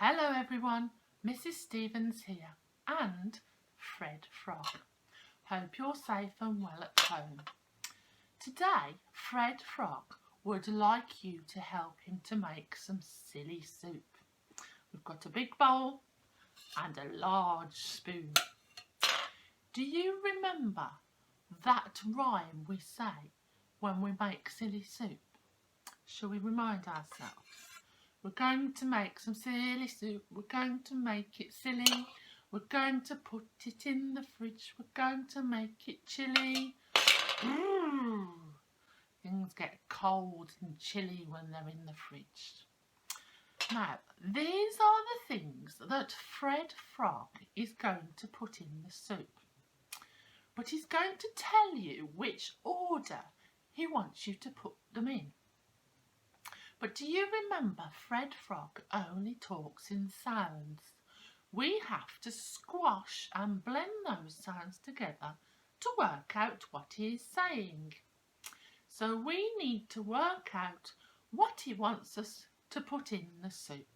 Hello everyone, Mrs. Stevens here and Fred Frog. Hope you're safe and well at home. Today Fred Frog would like you to help him to make some silly soup. We've got a big bowl and a large spoon. Do you remember that rhyme we say when we make silly soup? Shall we remind ourselves? We're going to make some silly soup. We're going to make it silly. We're going to put it in the fridge. We're going to make it chilly. Things get cold and chilly when they're in the fridge. Now, these are the things that Fred Frog is going to put in the soup. But he's going to tell you which order he wants you to put them in. But do you remember Fred Frog only talks in sounds? We have to squash and blend those sounds together to work out what he is saying. So we need to work out what he wants us to put in the soup.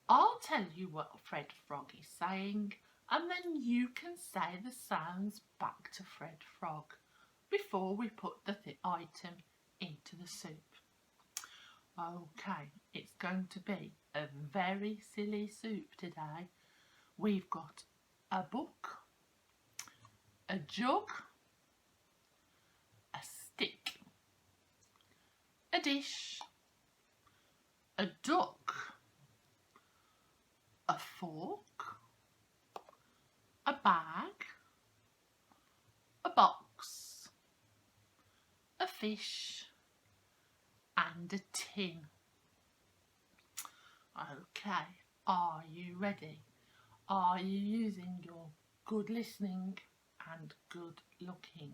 I'll tell you what Fred Frog is saying, and then you can say the sounds back to Fred Frog before we put the item into the soup. Okay, it's going to be a very silly soup today. We've got a book, a jug, a stick, a dish, a duck, a fork, a bag, a box, a fish, and a tin. Okay, are you ready? Are you using your good listening and good looking?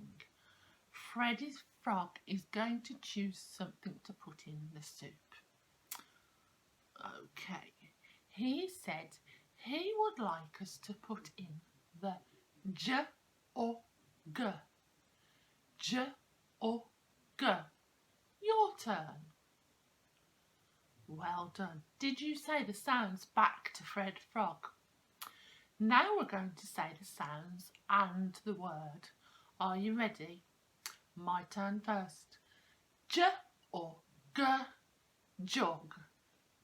Freddy Frog is going to choose something to put in the soup. Okay, he said he would like us to put in the J or G. J or G. Your turn. Well done. Did you say the sounds back to Fred Frog? Now we're going to say the sounds and the word. Are you ready? My turn first. J or G, jug.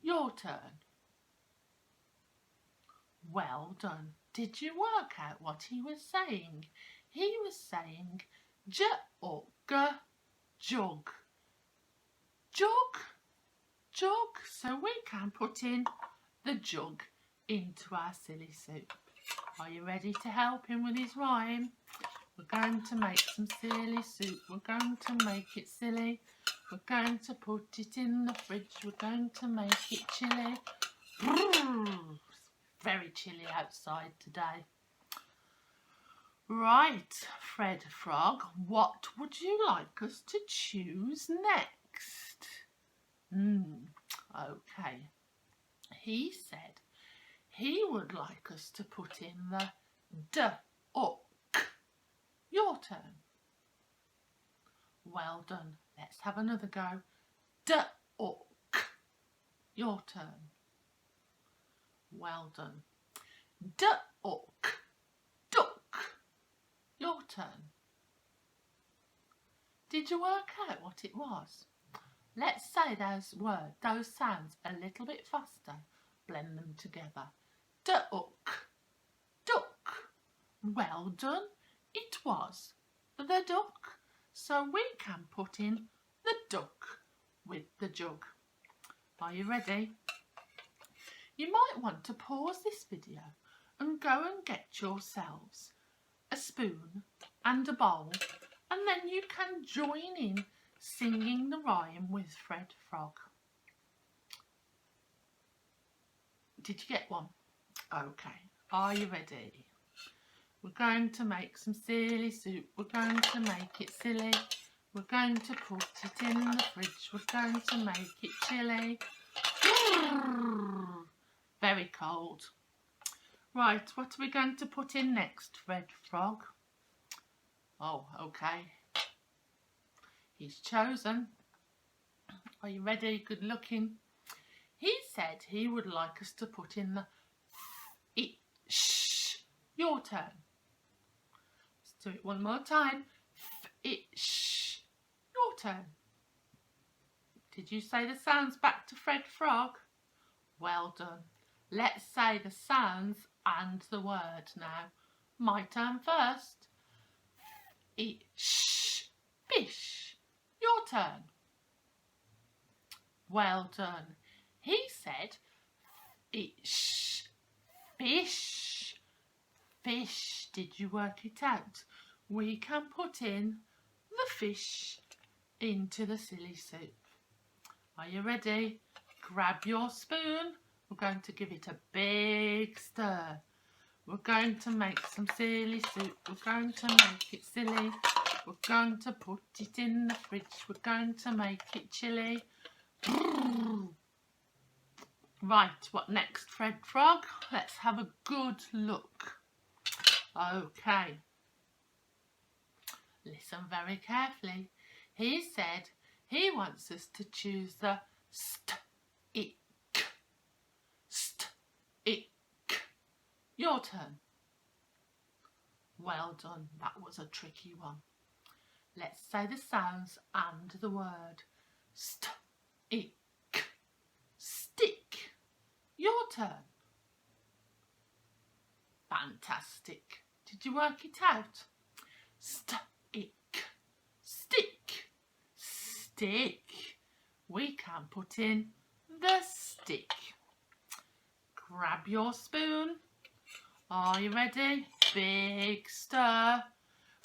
Your turn. Well done. Did you work out what he was saying? He was saying J or G, jug. Jug, jug, so we can put in the jug into our silly soup. Are you ready to help him with his rhyme? We're going to make some silly soup. We're going to make it silly. We're going to put it in the fridge. We're going to make it chilly. It's very chilly outside today. Right, Fred Frog, what would you like us to choose next? Okay. He said he would like us to put in the D or K. Your turn. Well done. Let's have another go. D or K. Your turn. Well done. D or K. Duck. Your turn. Did you work out what it was? Let's say those sounds a little bit faster. Blend them together. Duck, duck. Well done. It was the duck. So we can put in the duck with the jug. Are you ready? You might want to pause this video and go and get yourselves a spoon and a bowl, and then you can join in singing the rhyme with Fred Frog. Did you get one? Okay, are you ready? We're going to make some silly soup. We're going to make it silly. We're going to put it in the fridge. We're going to make it chilly. Very cold. Right, what are we going to put in next, Fred Frog? Oh, okay. He's chosen. Are you ready? Good looking. He said he would like us to put in the it, sh. Your turn. Let's do it one more time. It, sh. Your turn. Did you say the sounds back to Fred Frog? Well done. Let's say the sounds and the word now. My turn first. It, sh. Bish. Your turn. Well done. He said it, sh. Fish. Fish. Did you work it out? We can put in the fish into the silly soup. Are you ready? Grab your spoon. We're going to give it a big stir. We're going to make some silly soup. We're going to make it silly. We're going to put it in the fridge. We're going to make it chilly. Right, what next, Fred Frog? Let's have a good look. Okay. Listen very carefully. He said he wants us to choose the st-ick. St-ick. Your turn. Well done. That was a tricky one. Let's say the sounds and the word. St-ick. Stick. Your turn. Fantastic. Did you work it out? St-ick. Stick. Stick. We can put in the stick. Grab your spoon. Are you ready? Big stir.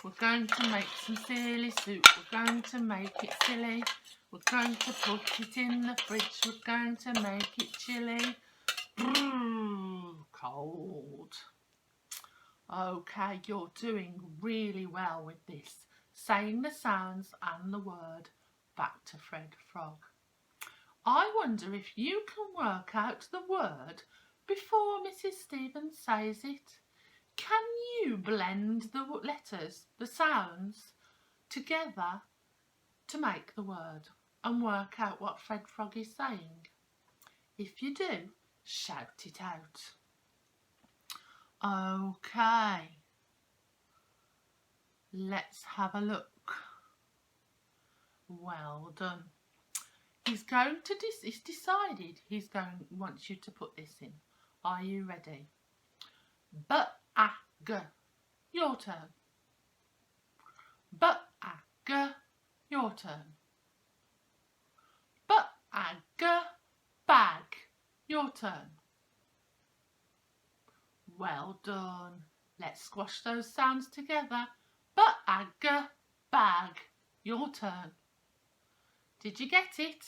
We're going to make some silly soup. We're going to make it silly. We're going to put it in the fridge. We're going to make it chilly. Cold. Okay, you're doing really well with this. Saying the sounds and the word back to Fred Frog. I wonder if you can work out the word before Mrs. Stevens says it. Can you blend the letters, the sounds, together to make the word and work out what Fred Frog is saying? If you do, shout it out. Okay, let's have a look. Well done. He's going to he's decided he's going wants you to put this in. Are you ready? Bag. Your turn. Bag. Your turn. Bag. Bag. Your turn. Well done. Let's squash those sounds together. Bag. Bag. Your turn. Did you get it?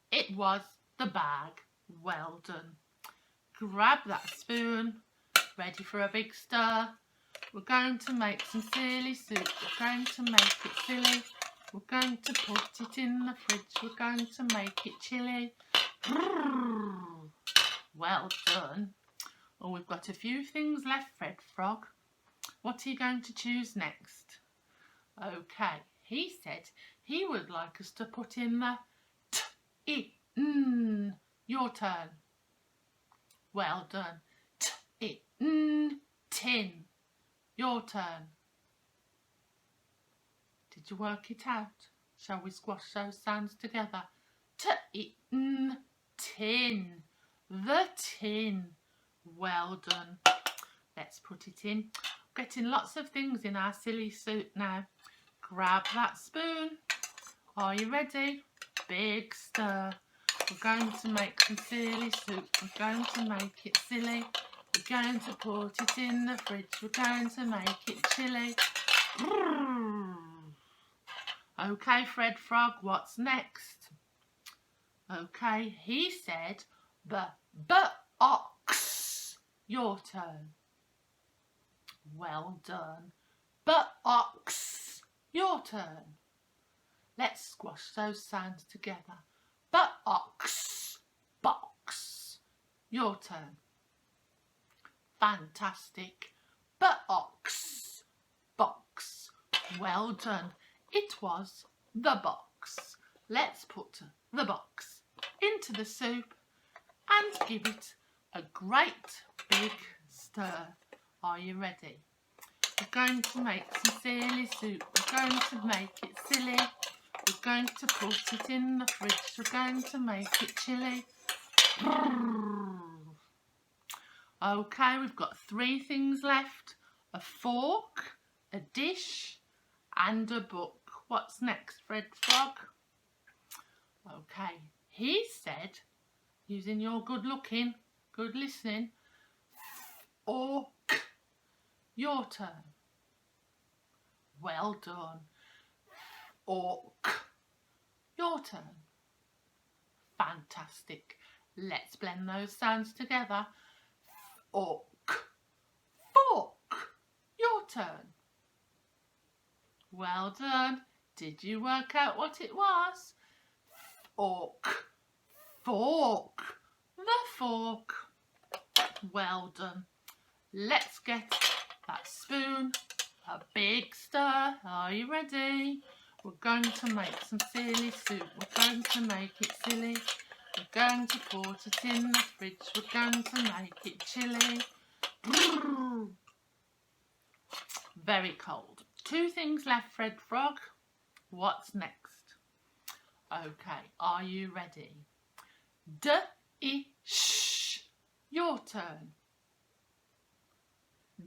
It was the bag. Well done. Grab that spoon. Ready for a big stir. We're going to make some silly soup. We're going to make it silly. We're going to put it in the fridge. We're going to make it chilly. Well done. Oh, we've got a few things left, Fred Frog. What are you going to choose next? Okay, he said he would like us to put in the t-i-n. Your turn. Well done. T-i-n. Tin. Your turn. Did you work it out? Shall we squash those sounds together? T-i-n. Tin. The tin. Well done. Let's put it in. Getting lots of things in our silly soup now. Grab that spoon. Are you ready? Big stir. We're going to make some silly soup. We're going to make it silly. We're going to put it in the fridge. We're going to make it chilly. Okay, Fred Frog, what's next? Okay, he said the ox. Your turn. Well done. Ox. Your turn. Let's squash those sounds together. Ox. Box. Your turn. Fantastic. Ox. Box. Well done. It was the box. Let's put the box into the soup. and give it a great big stir. Are you ready? We're going to make some silly soup. We're going to make it silly. We're going to put it in the fridge. We're going to make it chilly. Okay, we've got 3 things left. A fork, a dish and a book. What's next, Fred Frog? Okay, he said, using your good looking, good listening, fork. Your turn. Well done. Fork. Your turn. Fantastic. Let's blend those sounds together. Fork. Fork. Your turn. Well done. Did you work out what it was? Fork. Fork. The fork. Well done. Let's get that spoon a big stir. Are you ready? We're going to make some silly soup. We're going to make it silly. We're going to put it in the fridge. We're going to make it chilly. Very cold. 2 things left, Fred Frog. What's next? Okay, are you ready? D-I-sh. Your turn.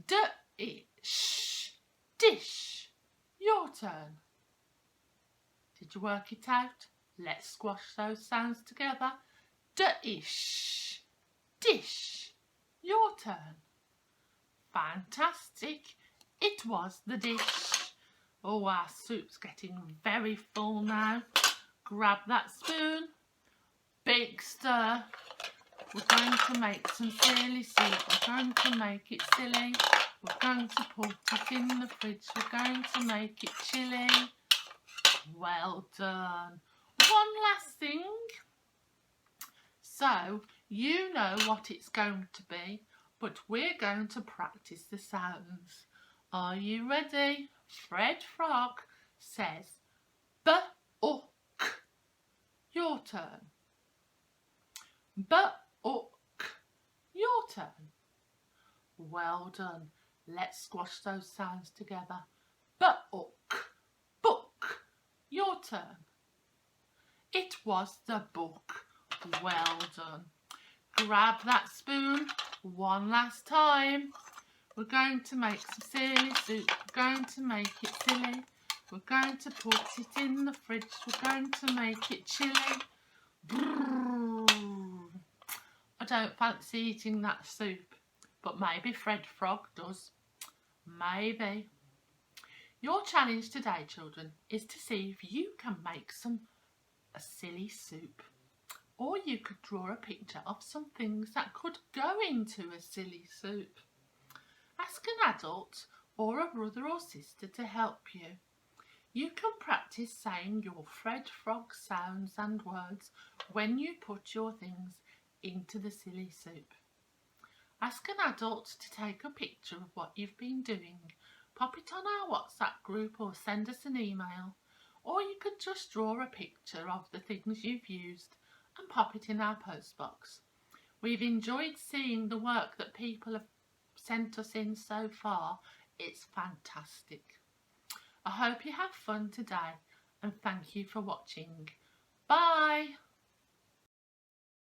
D-I-sh. Dish. Your turn. Did you work it out? Let's squash those sounds together. D-ish. Dish. Your turn. Fantastic. It was the dish. Oh, our soup's getting very full now. Grab that spoon. Big stir. We're going to make some silly soup. We're going to make it silly. We're going to put it in the fridge. We're going to make it chilly. Well done. One last thing. So, you know what it's going to be, but we're going to practice the sounds. Are you ready? Fred Frog says B-U-K. Your turn. B-U-K. Your turn. Well done. Let's squash those sounds together. B-U-K. Book. Your turn. It was the book. Well done. Grab that spoon one last time. We're going to make some silly soup. We're going to make it silly. We're going to put it in the fridge. We're going to make it chilly. I don't fancy eating that soup, but maybe Fred Frog does. Maybe. Your challenge today, children, is to see if you can make a silly soup. Or you could draw a picture of some things that could go into a silly soup. Ask an adult or a brother or sister to help you. You can practice saying your Fred Frog sounds and words when you put your things into the silly soup. Ask an adult to take a picture of what you've been doing. Pop it on our WhatsApp group or send us an email. Or you could just draw a picture of the things you've used and pop it in our post box. We've enjoyed seeing the work that people have sent us in so far. It's fantastic. I hope you have fun today and thank you for watching. Bye.